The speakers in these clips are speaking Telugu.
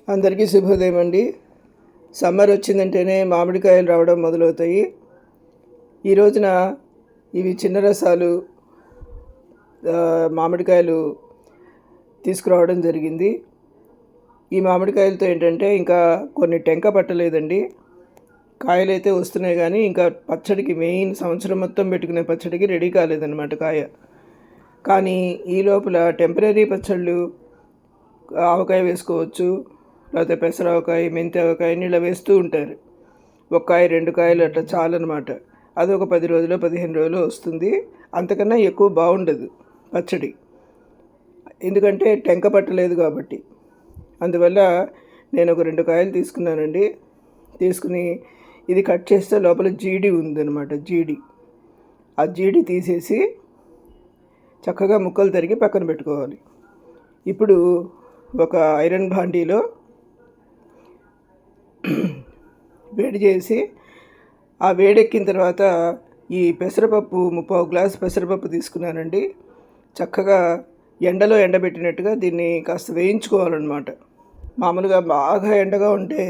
అందరికీ శుభోదయం అండి. సమ్మర్ వచ్చిందంటేనే మామిడికాయలు రావడం మొదలవుతాయి. ఈ రోజున ఇవి చిన్న రసాలు మామిడికాయలు తీసుకురావడం జరిగింది. ఈ మామిడికాయలతో ఏంటంటే ఇంకా కొన్ని టెంక పట్టలేదండి. కాయలైతే వస్తున్నాయి కానీ ఇంకా పచ్చడికి మెయిన్ సంవత్సరం మొత్తం పెట్టుకునే పచ్చడికి రెడీ కాలేదన్నమాట కాయ. కానీ ఈ లోపల టెంపరీ పచ్చళ్ళు ఆవకాయ వేసుకోవచ్చు, లేకపోతే పెసరావకాయ, మెంతి ఆవకాయ ఇలా వేస్తూ ఉంటారు. ఒక కాయ 2 కాయలు అట్లా చాలన్నమాట. అది ఒక 10 రోజులు 15 రోజులు వస్తుంది. అంతకన్నా ఎక్కువ బాగుండదు పచ్చడి, ఎందుకంటే టెంక పట్టలేదు కాబట్టి. అందువల్ల నేను ఒక 2 కాయలు తీసుకున్నానండి. తీసుకుని ఇది కట్ చేస్తే లోపల జీడి ఉందన్నమాట. ఆ జీడి తీసేసి చక్కగా ముక్కలు తరిగి పక్కన పెట్టుకోవాలి. ఇప్పుడు ఒక ఐరన్ భాండీలో వేడి చేసి, ఆ వేడెక్కిన తర్వాత ఈ పెసరపప్పు 3/4 గ్లాసు పెసరపప్పు తీసుకున్నానండి. చక్కగా ఎండలో ఎండబెట్టినట్టుగా దీన్ని కాస్త వేయించుకోవాలన్నమాట. మామూలుగా బాగా ఎండగా ఉంటే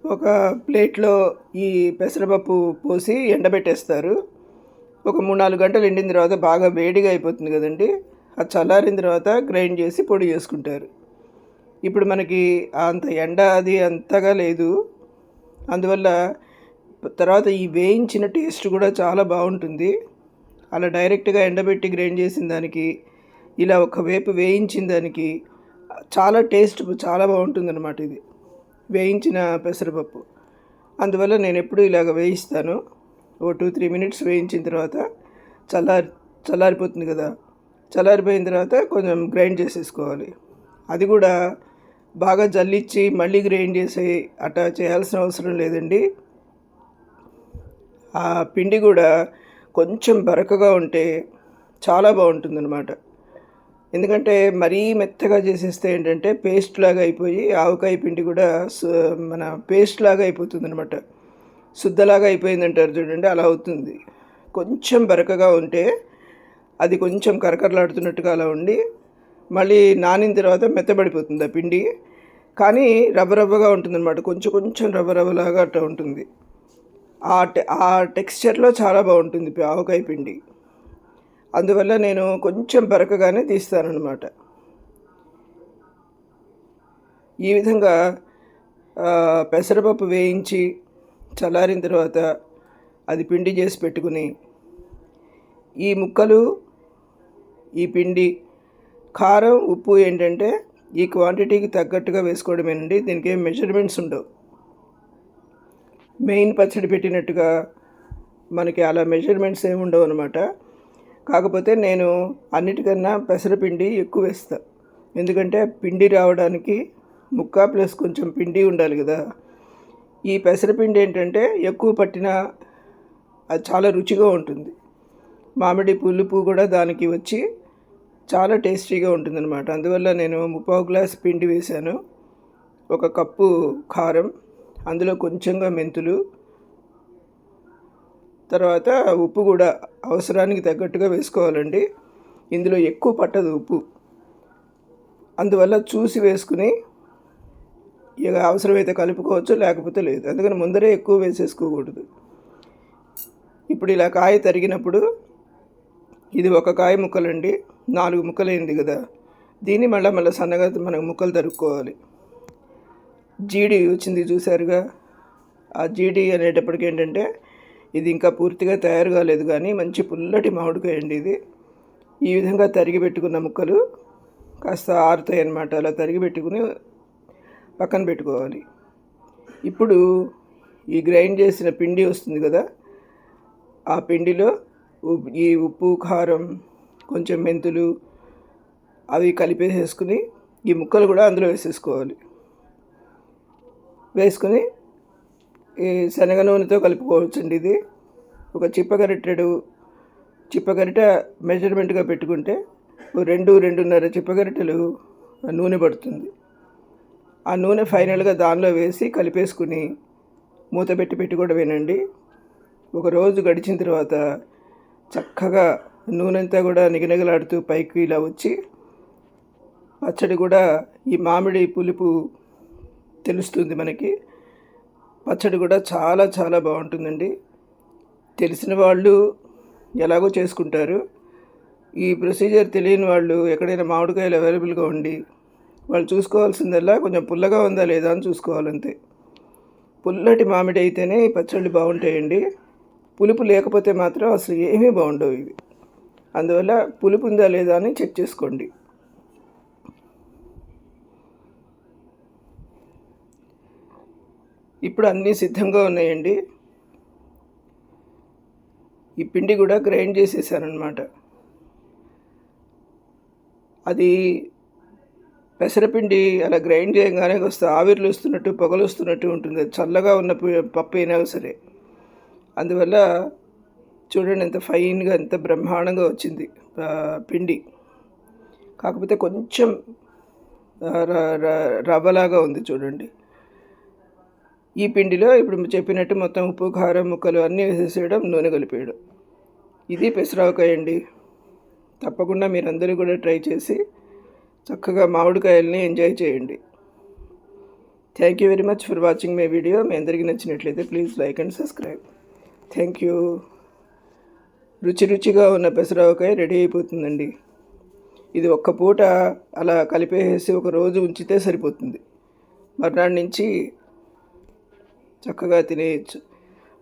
ఒక ప్లేట్లో ఈ పెసరపప్పు పోసి ఎండబెట్టేస్తారు. ఒక 3-4 గంటలు ఎండిన తర్వాత బాగా వేడిగా అయిపోతుంది కదండి. అది చల్లారిన తర్వాత గ్రైండ్ చేసి పొడి చేసుకుంటారు. ఇప్పుడు మనకి అంత ఎండ అది అంతగా లేదు. అందువల్ల తర్వాత ఈ వేయించిన టేస్ట్ కూడా చాలా బాగుంటుంది. అలా డైరెక్ట్గా ఎండబెట్టి గ్రైండ్ చేసిన దానికి, ఇలా ఒకవైపు వేయించిన దానికి చాలా టేస్ట్ చాలా బాగుంటుంది అన్నమాట ఇది వేయించిన పెసరపప్పు. అందువల్ల నేను ఎప్పుడు ఇలాగ వేయిస్తాను. ఓ 2-3 మినిట్స్ వేయించిన తర్వాత చల్లారిపోతుంది కదా. చల్లారిపోయిన తర్వాత కొంచెం గ్రైండ్ చేసేసుకోవాలి. అది కూడా బాగా జల్లించి మళ్ళీ గ్రైండ్ చేసి అట్లా చేయాల్సిన అవసరం లేదండి. ఆ పిండి కూడా కొంచెం బరకగా ఉంటే చాలా బాగుంటుందన్నమాట. ఎందుకంటే మరీ మెత్తగా చేసేస్తే ఏంటంటే పేస్ట్ లాగా అయిపోయి ఆవకాయ పిండి కూడా మన పేస్ట్ లాగా అయిపోతుంది అనమాట. శుద్ధలాగా అయిపోయిందంటారు చూడండి, అలా అవుతుంది. కొంచెం బరకగా ఉంటే అది కొంచెం కరకరలాడుతున్నట్టుగా అలా ఉండి మళ్ళీ నానిన తర్వాత మెత్తబడిపోతుంది ఆ పిండి. కానీ రవ్వగా ఉంటుందన్నమాట. కొంచెం రవ్వలాగా అట్లా ఉంటుంది. ఆ టెక్స్చర్లో చాలా బాగుంటుంది ఆవకాయ పిండి. అందువల్ల నేను కొంచెం బరకగానే తీస్తానన్నమాట. ఈ విధంగా పెసరపప్పు వేయించి చల్లారిన తర్వాత అది పిండి చేసి పెట్టుకుని, ఈ ముక్కలు, ఈ పిండి, కారం, ఉప్పు ఏంటంటే ఈ క్వాంటిటీకి తగ్గట్టుగా వేసుకోవడమేనండి. దీనికి ఏం మెజర్మెంట్స్ ఉండవు. మెయిన్ పచ్చడి పెట్టినట్టుగా మనకి అలా మెజర్మెంట్స్ ఏమి ఉండవు అనమాట. కాకపోతే నేను అన్నిటికన్నా పెసరపిండి ఎక్కువ వేస్తాను. ఎందుకంటే పిండి రావడానికి ముక్క ప్లస్ కొంచెం పిండి ఉండాలి కదా. ఈ పెసరపిండి ఏంటంటే ఎక్కువ పట్టినా అది చాలా రుచిగా ఉంటుంది. మామిడి పులుపు కూడా దానికి వచ్చి చాలా టేస్టీగా ఉంటుందన్నమాట. అందువల్ల నేను 3/4 గ్లాసు పిండి వేశాను. 1 కప్పు కారం, అందులో కొంచెంగా మెంతులు, తర్వాత ఉప్పు కూడా అవసరానికి తగ్గట్టుగా వేసుకోవాలండి. ఇందులో ఎక్కువ పట్టదు ఉప్పు. అందువల్ల చూసి వేసుకుని ఇక అవసరమైతే కలుపుకోవచ్చు, లేకపోతే లేదు. అందుకని ముందరే ఎక్కువ వేసేసుకోకూడదు. ఇప్పుడు ఇలా కాయ తరిగినప్పుడు ఇది 1 కాయ ముక్కలండి, 4 ముక్కలైంది కదా. దీన్ని మళ్ళీ సన్నగా మనం ముక్కలు తరుక్కోవాలి. జీడి వచ్చింది చూసారుగా. ఆ జీడి అనేటప్పటికి ఏంటంటే ఇది ఇంకా పూర్తిగా తయారు కాలేదు, కానీ మంచి పుల్లటి మామిడికాయ అండి ఇది. ఈ విధంగా తరిగి పెట్టుకున్న ముక్కలు కాస్త ఆరుతాయి అన్నమాట. అలా తరిగి పెట్టుకుని పక్కన పెట్టుకోవాలి. ఇప్పుడు ఈ గ్రైండ్ చేసిన పిండి వస్తుంది కదా, ఆ పిండిలో ఈ ఉప్పు, కారం, కొంచెం మెంతులు అవి కలిపేసేసుకుని ఈ ముక్కలు కూడా అందులో వేసేసుకోవాలి. వేసుకుని ఈ శనగ నూనెతో కలుపుకోవచ్చండి. ఇది ఒక చిప్పగరిట మెజర్మెంట్గా పెట్టుకుంటే 2-2.5 చిప్పగరిటెలు నూనె పడుతుంది. ఆ నూనె ఫైనల్గా దానిలో వేసి కలిపేసుకుని మూత పెట్టి కూడా వినండి. ఒక రోజు గడిచిన తర్వాత చక్కగా నూనె అంతా కూడా నిగనిగలాడుతూ పైకి ఇలా వచ్చి పచ్చడి కూడా ఈ మామిడి పులుపు తెలుస్తుంది మనకి. పచ్చడి కూడా చాలా చాలా బాగుంటుందండి. తెలిసిన వాళ్ళు ఎలాగో చేసుకుంటారు. ఈ ప్రొసీజర్ తెలియని వాళ్ళు ఎక్కడైనా మామిడికాయలు అవైలబుల్గా ఉండి వాళ్ళు చూసుకోవాల్సిందల్లా కొంచెం పుల్లగా ఉందా లేదా అని చూసుకోవాలంతే. పుల్లటి మామిడి అయితేనే ఈ పచ్చళ్ళు బాగుంటాయండి. పులుపు లేకపోతే మాత్రం అసలు ఏమీ బాగుండవు ఇవి. అందువల్ల పులుపు ఉందా లేదా అని చెక్ చేసుకోండి. ఇప్పుడు అన్నీ సిద్ధంగా ఉన్నాయండి. ఈ పిండి కూడా గ్రైండ్ చేసేసానమాట. అది పెసరపిండి అలా గ్రైండ్ చేయగానే వస్తే ఆవిర్లు వస్తున్నట్టు పొగలు వస్తున్నట్టు ఉంటుంది. చల్లగా ఉన్న పప్పు అయినా సరే. అందువల్ల చూడండి ఎంత ఫైన్గా ఎంత బ్రహ్మాండంగా వచ్చింది పిండి. కాకపోతే కొంచెం రవ్వలాగా ఉంది చూడండి. ఈ పిండిలో ఇప్పుడు చెప్పినట్టు మొత్తం ఉప్పు కారం ముక్కలు అన్నీ వేసేసేయడం, నూనె కలిపేయడం. ఇది పెసరవకాయ అండి. తప్పకుండా మీరందరూ కూడా ట్రై చేసి చక్కగా మామిడికాయల్ని ఎంజాయ్ చేయండి. Thank you very much for watching my video. మీ అందరికీ నచ్చినట్లయితే please like and subscribe. Thank you. రుచిగా ఉన్న పెసరవకాయ రెడీ అయిపోతుందండి. ఇది ఒక్క పూట అలా కలిపేసి ఒక రోజు ఉంచితే సరిపోతుంది. మర్నాడు నుంచి చక్కగా తినేయచ్చు.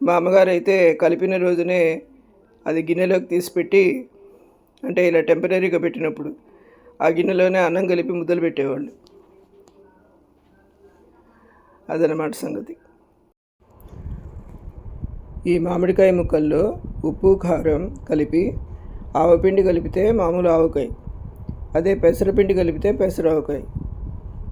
మా అమ్మగారు అయితే కలిపిన రోజునే అది గిన్నెలోకి తీసిపెట్టి, అంటే ఇలా టెంపరీగా పెట్టినప్పుడు ఆ గిన్నెలోనే అన్నం కలిపి ముద్దలు పెట్టేవాళ్ళు. అదనమాట సంగతి. ఈ మామిడికాయ ముక్కల్లో ఉప్పు కారం కలిపి ఆవపిండి కలిపితే మామూలు ఆవకాయ, అదే పెసరపిండి కలిపితే పెసరవకాయ,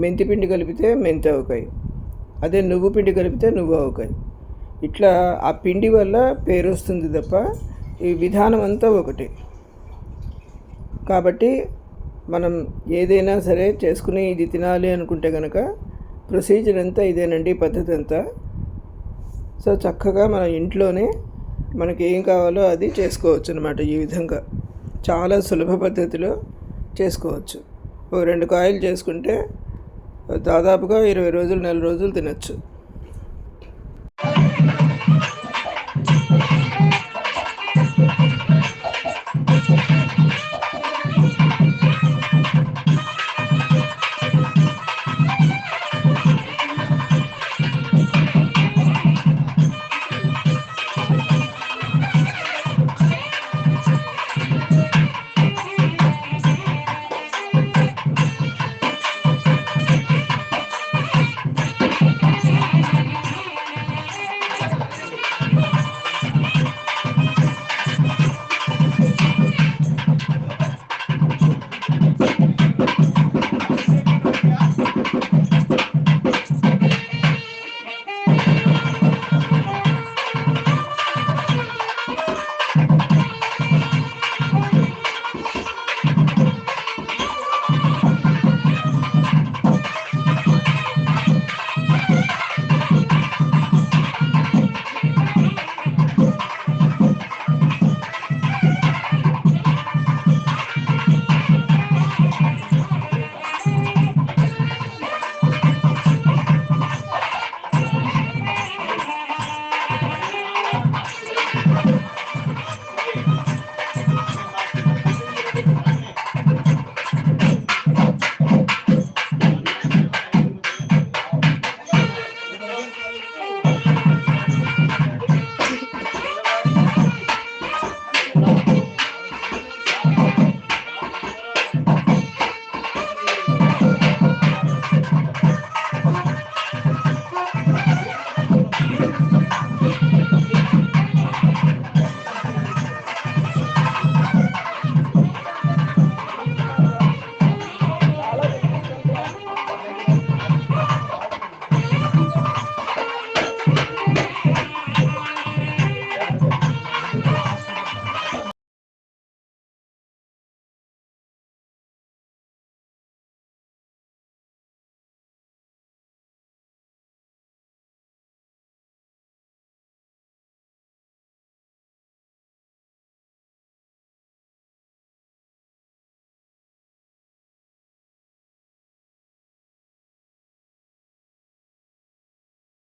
మెంతిపిండి కలిపితే మెంతి ఆవకాయ, అదే నువ్వు పిండి కలిపితే నువ్వు ఆవకాయ. ఇట్లా ఆ పిండి వల్ల పేరు వస్తుంది తప్ప ఈ విధానం అంతా ఒకటే. కాబట్టి మనం ఏదైనా సరే చేసుకుని ఇది తినాలి అనుకుంటే కనుక ప్రొసీజర్ అంతా ఇదేనండి, పద్ధతి అంతా. సో చక్కగా మన ఇంట్లోనే మనకి ఏం కావాలో అది చేసుకోవచ్చు అనమాట. ఈ విధంగా చాలా సులభ పద్ధతిలో చేసుకోవచ్చు. ఓ 2 కాయలు చేసుకుంటే దాదాపుగా 20 రోజులు 4 రోజులు తినచ్చు.